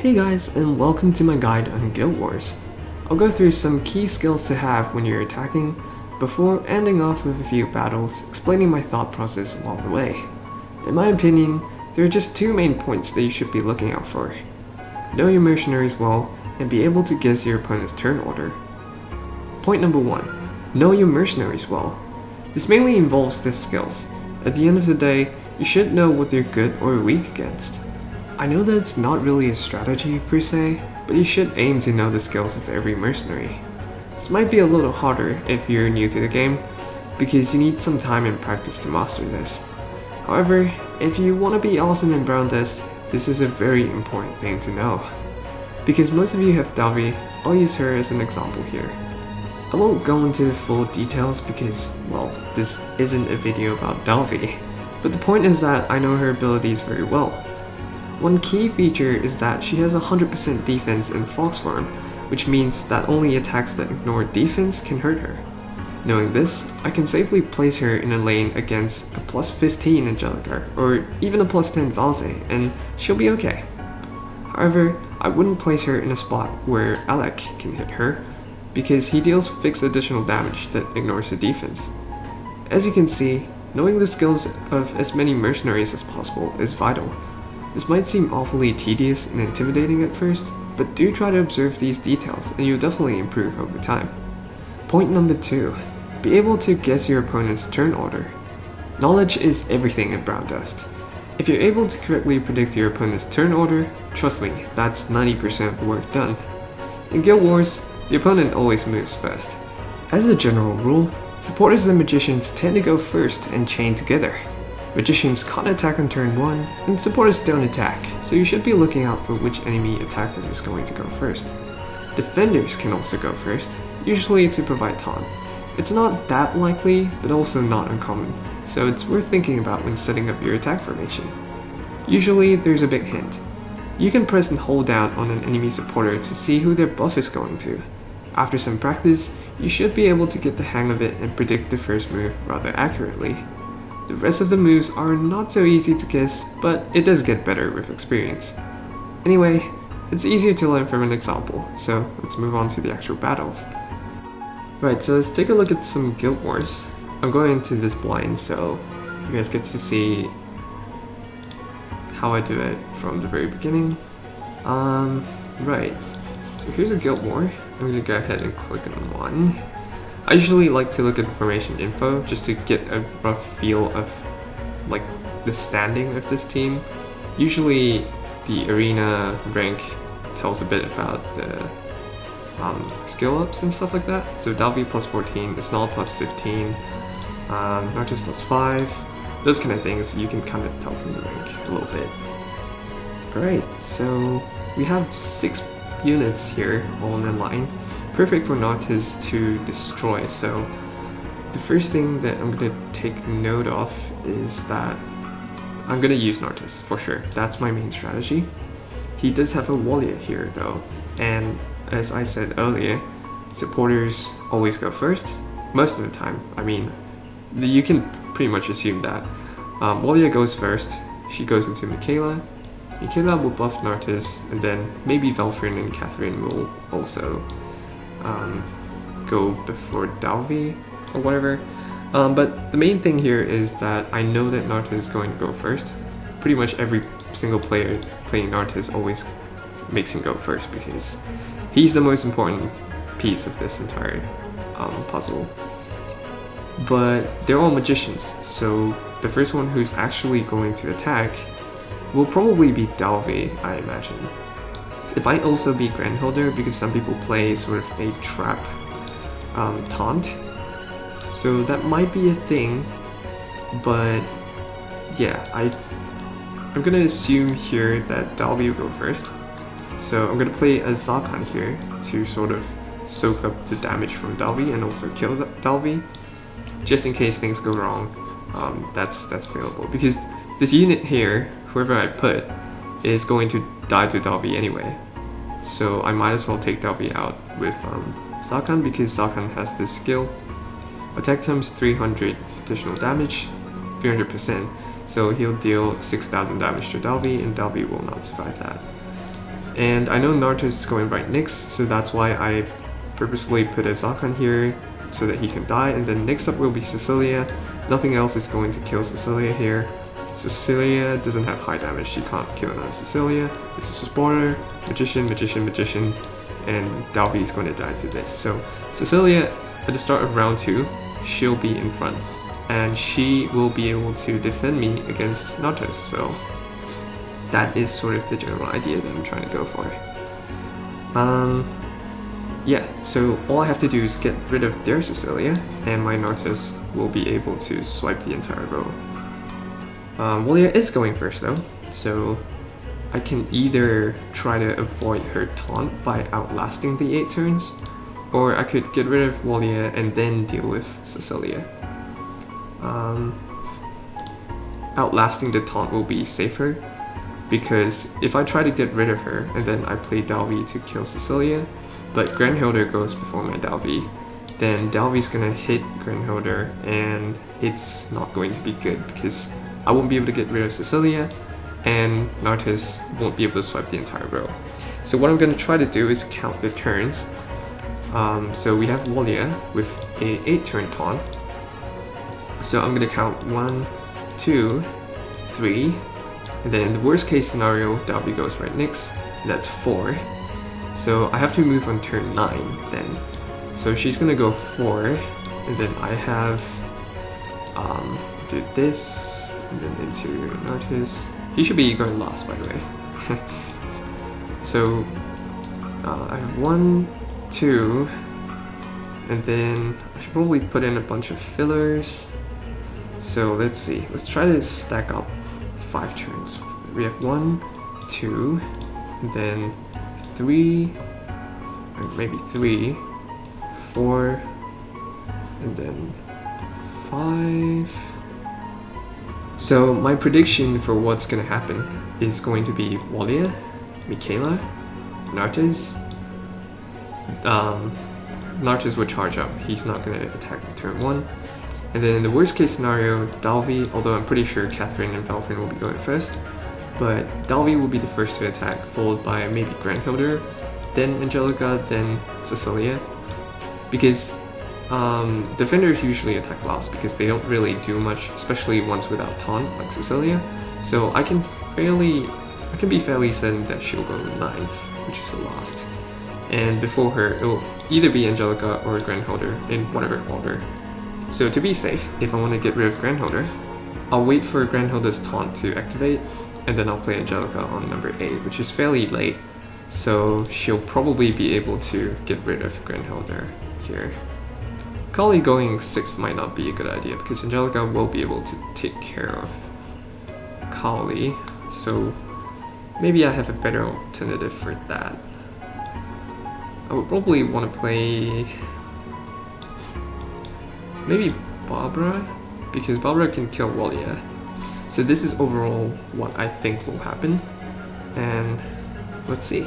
Hey guys, and welcome to my guide on Guild Wars. I'll go through some key skills to have when you're attacking, before ending off with a few battles, explaining my thought process along the way. In my opinion, there are just two main points that you should be looking out for. Know your mercenaries well, and be able to guess your opponent's turn order. Point number 1. Know your mercenaries well. This mainly involves their skills. At the end of the day, you should know what they're good or weak against. I know that it's not really a strategy per se, but you should aim to know the skills of every mercenary. This might be a little harder if you're new to the game, because you need some time and practice to master this. However, if you want to be awesome in Brown Dust, this is a very important thing to know. Because most of you have Dalvi, I'll use her as an example here. I won't go into the full details because, well, this isn't a video about Dalvi, but the point is that I know her abilities very well. One key feature is that she has 100% defense in Fox form, which means that only attacks that ignore defense can hurt her. Knowing this, I can safely place her in a lane against a plus 15 Angelica, or even a plus 10 Valze, and she'll be okay. However, I wouldn't place her in a spot where Alec can hit her, because he deals fixed additional damage that ignores the defense. As you can see, knowing the skills of as many mercenaries as possible is vital. This might seem awfully tedious and intimidating at first, but do try to observe these details and you'll definitely improve over time. Point number 2. Be able to guess your opponent's turn order. Knowledge is everything in Brown Dust. If you're able to correctly predict your opponent's turn order, trust me, that's 90% of the work done. In Guild Wars, the opponent always moves first. As a general rule, supporters and magicians tend to go first and chain together. Magicians can't attack on turn 1, and supporters don't attack, so you should be looking out for which enemy attacker is going to go first. Defenders can also go first, usually to provide taunt. It's not that likely, but also not uncommon, so it's worth thinking about when setting up your attack formation. Usually there's a big hint. You can press and hold down on an enemy supporter to see who their buff is going to. After some practice, you should be able to get the hang of it and predict the first move rather accurately. The rest of the moves are not so easy to guess, but it does get better with experience. Anyway, it's easier to learn from an example, so let's move on to the actual battles. Right, so let's take a look at some Guild Wars. I'm going into this blind, so you guys get to see how I do it from the very beginning. Right, so here's a Guild War. I'm gonna go ahead and click on one. I usually like to look at the formation info just to get a rough feel of like the standing of this team. Usually the arena rank tells a bit about the skill ups and stuff like that. So Dalvi plus 14, Isnal plus 15, Nartis plus 5, those kind of things you can kind of tell from the rank a little bit. Alright, so we have 6 units here all in line. Perfect for Nartis to destroy, so the first thing that I'm going to take note of is that I'm going to use Nartis for sure. That's my main strategy. He does have a Walia here though, and as I said earlier, supporters always go first, most of the time. I mean, you can pretty much assume that. Walia goes first, she goes into Michaela. Michaela will buff Nartis, and then maybe Velfrin and Catherine will also go before Dalvi or whatever. But the main thing here is that I know that Nartis is going to go first. Pretty much every single player playing Nartis always makes him go first because he's the most important piece of this entire puzzle. But they're all magicians, so the first one who's actually going to attack will probably be Dalvi, I imagine. It might also be Grandholder because some people play sort of a trap taunt, so that might be a thing, but yeah, I'm gonna assume here that Dalvi will go first. So I'm gonna play a Zakan here to sort of soak up the damage from Dalvi and also kill Dalvi, just in case things go wrong. That's available because this unit here, whoever I put, is going to die to Dalvi anyway. So I might as well take Dalvi out with Zakan because Zakan has this skill. Attack times 300 additional damage, 300%. So he'll deal 6,000 damage to Dalvi and Dalvi will not survive that. And I know Naruto is going right next, so that's why I purposely put a Zakan here so that he can die. And then next up will be Cecilia. Nothing else is going to kill Cecilia here. Cecilia doesn't have high damage, she can't kill another Cecilia. This is a supporter, magician, magician, magician, and Dalvi is going to die to this. So Cecilia, at the start of round 2, she'll be in front, and she will be able to defend me against Naruto. So that is sort of the general idea that I'm trying to go for. Yeah, so all I have to do is get rid of their Cecilia, and my Naruto will be able to swipe the entire row. Wolia is going first though, so I can either try to avoid her taunt by outlasting the 8 turns, or I could get rid of Wolia and then deal with Cecilia. Outlasting the taunt will be safer, because if I try to get rid of her and then I play Dalvi to kill Cecilia, but Granhilder goes before my Dalvi, then Dalvi's gonna hit Granhilder and it's not going to be good because I won't be able to get rid of Cecilia and Naruto won't be able to swipe the entire row. So what I'm gonna try to do is count the turns. So we have Wolia with a 8-turn taunt. So I'm gonna count 1, 2, 3, and then in the worst case scenario, Dalvi goes right next, and that's 4. So I have to move on turn 9 then. So she's gonna go 4, and then I have do this, and then into Naruto. He should be going last, by the way. So I have 1, 2, and then I should probably put in a bunch of fillers. So let's see, let's try to stack up 5 turns. We have 1, 2, and then 3, or maybe 3, 4, and then 5. So my prediction for what's gonna happen is going to be Wolia, Michaela, Naruto. Naruto will charge up, he's not gonna attack turn 1. And then in the worst case scenario, Dalvi, although I'm pretty sure Catherine and Valfrin will be going first, but Dalvi will be the first to attack, followed by maybe Granhilder, then Angelica, then Cecilia. Because defenders usually attack last because they don't really do much, especially ones without taunt like Cecilia. So I can be fairly certain that she'll go 9th, which is the last. And before her, it will either be Angelica or Granhilder in whatever order. So to be safe, if I want to get rid of Granhilder, I'll wait for Granhilder's taunt to activate, and then I'll play Angelica on number 8, which is fairly late. So she'll probably be able to get rid of Granhilder here. Kali going 6th might not be a good idea because Angelica will be able to take care of Kali. So maybe I have a better alternative for that. I would probably want to play maybe Barbara, because Barbara can kill Wolia. So this is overall what I think will happen, and let's see.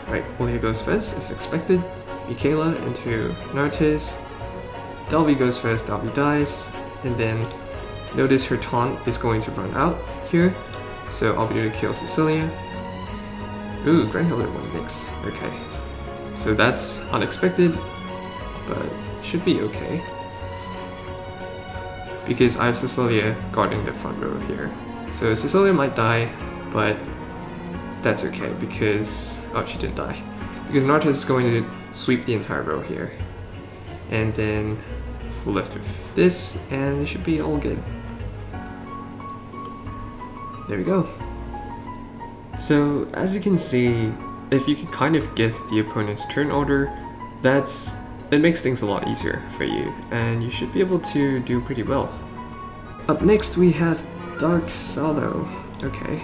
Right, Wolia goes first, as expected. Michaela into Naruto. Dalvi goes first, Dalvi dies, and then notice her taunt is going to run out here, so I'll be able to kill Cecilia. Ooh, Granhilder went next. Okay. So that's unexpected, but should be okay. Because I have Cecilia guarding the front row here. So Cecilia might die, but that's okay because... oh, she didn't die. Because Naruto is going to sweep the entire row here. And then we're left with this, and it should be all good. There we go. So, as you can see, if you can kind of guess the opponent's turn order, it makes things a lot easier for you, and you should be able to do pretty well. Up next we have Dark Salo. Okay.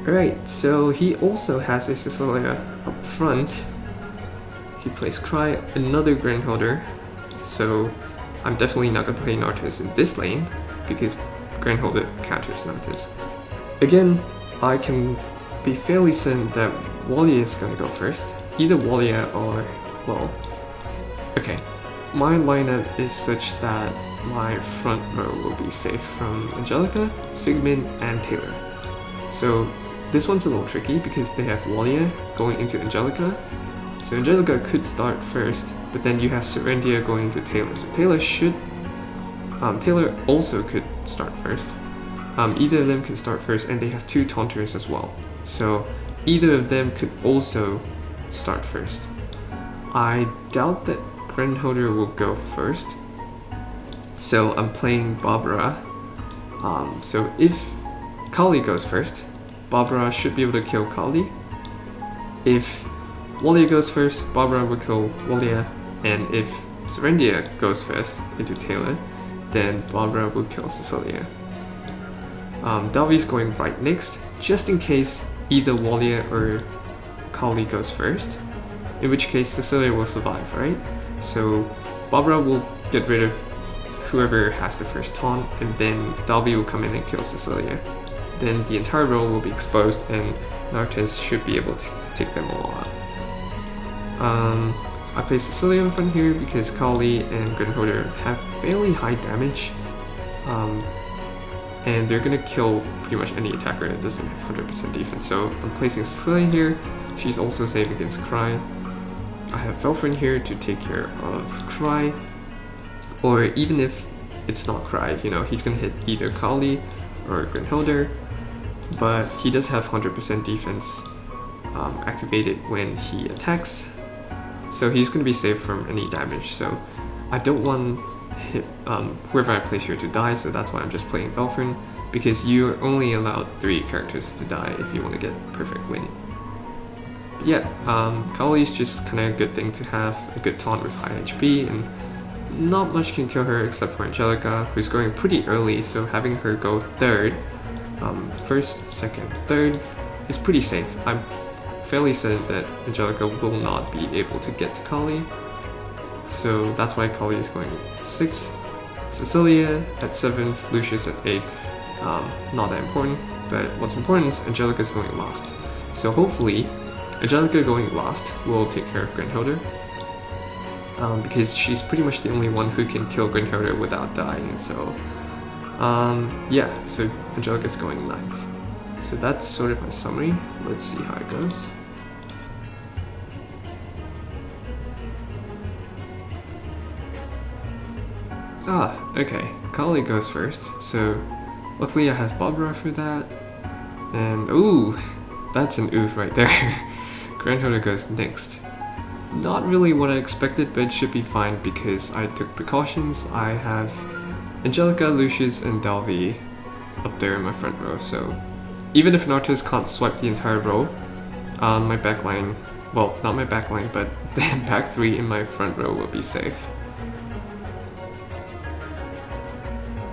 Alright, so he also has a Cecilia up front. He plays Cry, another Granhilder, so I'm definitely not going to play Naruto in this lane, because Granhilder counters Naruto. Again, I can be fairly certain that Wolia is gonna go first. Either Wolia or, well, okay. My lineup is such that my front row will be safe from Angelica, Sigmund, and Taylor. So this one's a little tricky because they have Walia going into Angelica. So Angelica could start first, but then you have Serendia going into Taylor. So Taylor also could start first. Either of them could start first, and they have 2 taunters as well. So either of them could also start first. I doubt that Grenholder will go first. So I'm playing Barbara. So if Kali goes first, Barbara should be able to kill Kali. If Walia goes first, Barbara will kill Walia. And if Serendia goes first into Taylor, then Barbara will kill Cecilia. Dalvi's going right next, just in case either Walia or Kali goes first, in which case Cecilia will survive, right? So Barbara will get rid of whoever has the first taunt, and then Dalvi will come in and kill Cecilia. Then the entire row will be exposed, and Nartes should be able to take them all out. I play Cecilia in front here because Kali and Grenholder have fairly high damage, and they're gonna kill pretty much any attacker that doesn't have 100% defense. So I'm placing Cecilia here. She's also safe against Cry. I have Velfrin here to take care of Cry, or even if it's not Cry, you know, he's gonna hit either Kali or Grenholder, but he does have 100% defense activated when he attacks, so he's gonna be safe from any damage. So I don't want whoever I place here to die, so that's why I'm just playing Velfrin, because you're only allowed 3 characters to die if you want to get perfect win. But yeah, Kali's just kind of a good thing to have, a good taunt with high HP, and not much can kill her except for Angelica, who's going pretty early, so having her go third, first, second, third, is pretty safe. I'm fairly certain that Angelica will not be able to get to Kali, so that's why Kali is going 6th, Cecilia at 7th, Lucius at 8th. Not that important, but what's important is Angelica's going last. So hopefully, Angelica going last will take care of Grenholder, because she's pretty much the only one who can kill Grenholder without dying. So yeah, so Angelica's going 9th. So that's sort of my summary. Let's see how it goes. Okay, Kali goes first, so luckily I have Barbara for that, and ooh, that's an oof right there. Grenholder goes next. Not really what I expected, but it should be fine because I took precautions. I have Angelica, Lucius, and Dalvi up there in my front row, so even if Nartes can't swipe the entire row, my backline, well, not my backline, but the back 3 in my front row will be safe.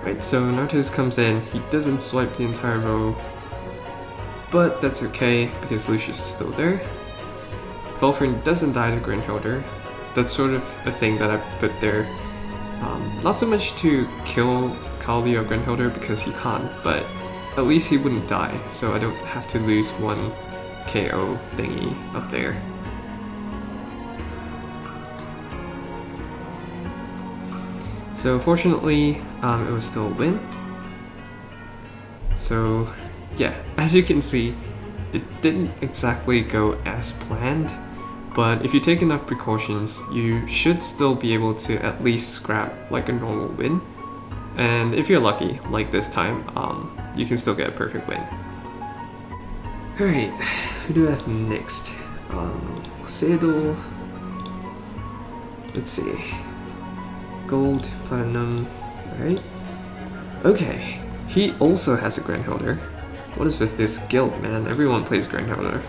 Right, so Nartes comes in, he doesn't swipe the entire row, but that's okay because Lucius is still there. Velfrin doesn't die to Grenholder. That's sort of a thing that I put there. Not so much to kill Kali or Grenholder because he can't, but at least he wouldn't die, so I don't have to lose 1 KO thingy up there. So fortunately, it was still a win. So yeah, as you can see, it didn't exactly go as planned, but if you take enough precautions, you should still be able to at least scrap like a normal win. And if you're lucky, like this time, you can still get a perfect win. Alright, who do I have next? Seidel. Let's see. Gold, platinum, right? Okay, he also has a Grenholder. What is with this guild, man? Everyone plays Grenholder.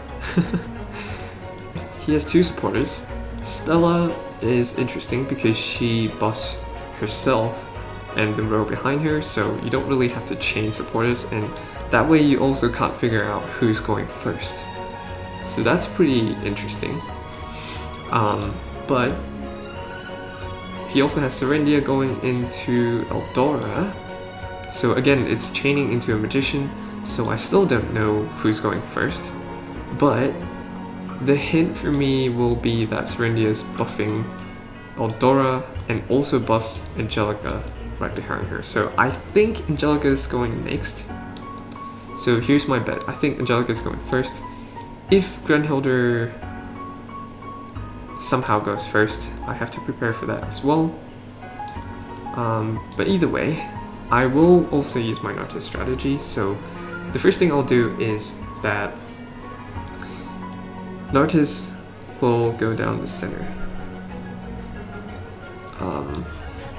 He has 2 supporters. Stella is interesting because she buffs herself and the row behind her, so you don't really have to chain supporters, and that way you also can't figure out who's going first. So that's pretty interesting. But he also has Serendia going into Eldora. So again, it's chaining into a magician, so I still don't know who's going first. But the hint for me will be that Serendia is buffing Eldora and also buffs Angelica right behind her. So I think Angelica is going next. So here's my bet. I think Angelica is going first. If Grenhilder somehow goes first, I have to prepare for that as well. But either way, I will also use my Nartis strategy. So the first thing I'll do is that Nartis will go down the center.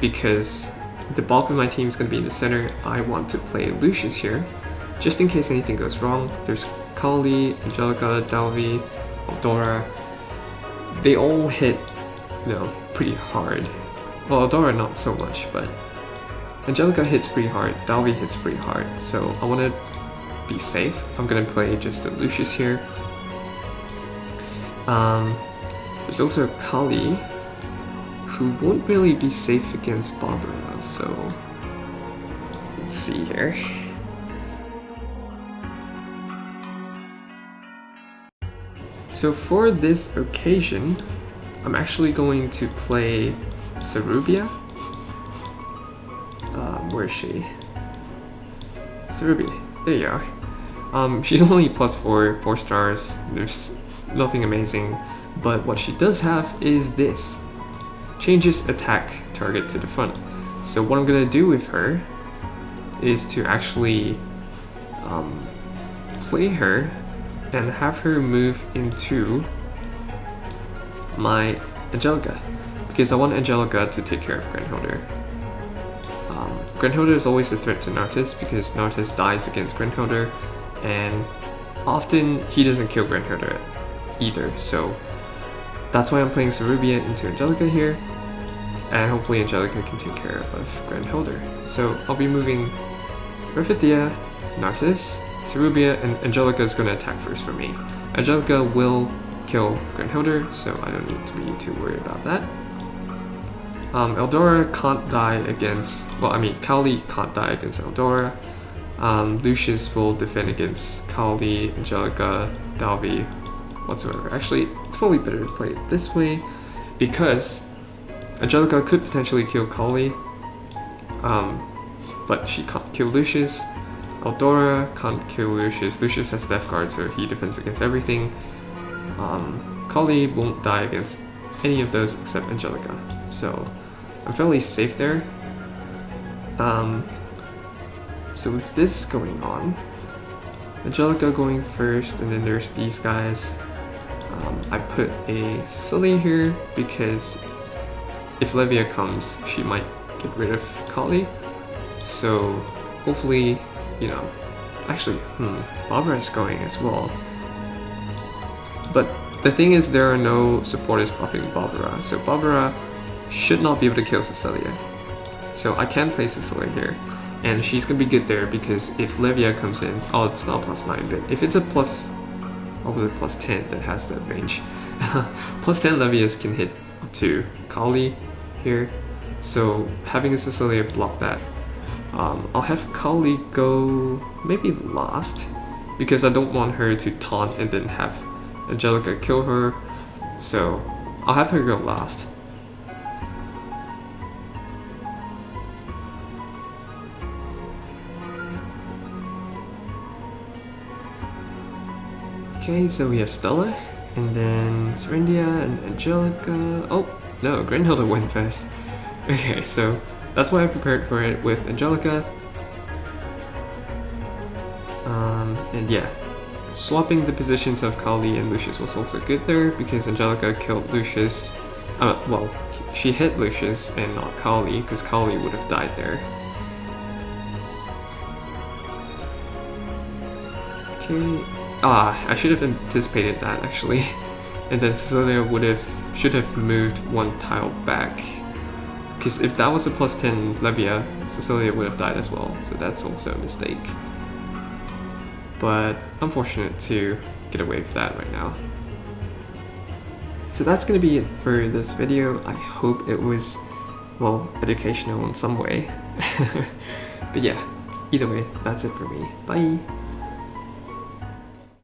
Because the bulk of my team is going to be in the center, I want to play Lucius here, just in case anything goes wrong. There's Kali, Angelica, Dalvi, Eldora. They all hit, pretty hard. Well, Eldora not so much, but Angelica hits pretty hard, Dalvi hits pretty hard, so I want to be safe. I'm going to play just a Lucius here. There's also Kali, who won't really be safe against Barbara, so let's see here. So for this occasion, I'm actually going to play Cerubia. Where is she? Cerubia, there you are. She's only +4, 4 stars, there's nothing amazing, but what she does have is this. Changes attack target to the front. So what I'm gonna do with her is to actually play her and have her move into my Angelica, because I want Angelica to take care of Grenhilder. Grenhilder is always a threat to Nartis because Nartis dies against Grenhilder, and often he doesn't kill Grenhilder either, so that's why I'm playing Cerubia into Angelica here, and hopefully Angelica can take care of Grenhilder. So I'll be moving Rifidea, Nartis, Cerubia, and Angelica is going to attack first for me. Angelica will kill Grenhilder, so I don't need to be too worried about that. Eldora can't die against, Kali can't die against Eldora. Lucius will defend against Kali, Angelica, Dalvi, whatsoever. Actually, it's probably better to play it this way, because Angelica could potentially kill Kali, but she can't kill Lucius. Eldora can't kill Lucius. Lucius has Death Guard, so he defends against everything. Kali won't die against any of those except Angelica, so I'm fairly safe there. So with this going on, Angelica going first, and then there's these guys. I put a Cecilia here because if Levia comes, she might get rid of Kali. So hopefully, actually, Barbara's going as well. But the thing is, there are no supporters buffing Barbara, so Barbara should not be able to kill Cecilia. So I can play Cecilia here, and she's gonna be good there because if Levia comes in, it's not +9, but if it's a +10 that has that range, +10 Levias can hit up to Kali here, so having a Cecilia block that. I'll have Kali go maybe last, because I don't want her to taunt and then have Angelica kill her, so I'll have her go last. Okay, so we have Stella, and then Serendia and Angelica. Oh, no, Grenhilder went first. Okay, so that's why I prepared for it with Angelica. And yeah, swapping the positions of Kali and Lucius was also good there, because Angelica killed Lucius. She hit Lucius and not Kali, because Kali would have died there. Okay. I should have anticipated that actually. And then Cecilia should have moved one tile back. Because if that was a +10 Levia, Cecilia would have died as well, so that's also a mistake. But I'm fortunate to get away with that right now. So that's gonna be it for this video. I hope it was, educational in some way. But yeah, either way, that's it for me. Bye!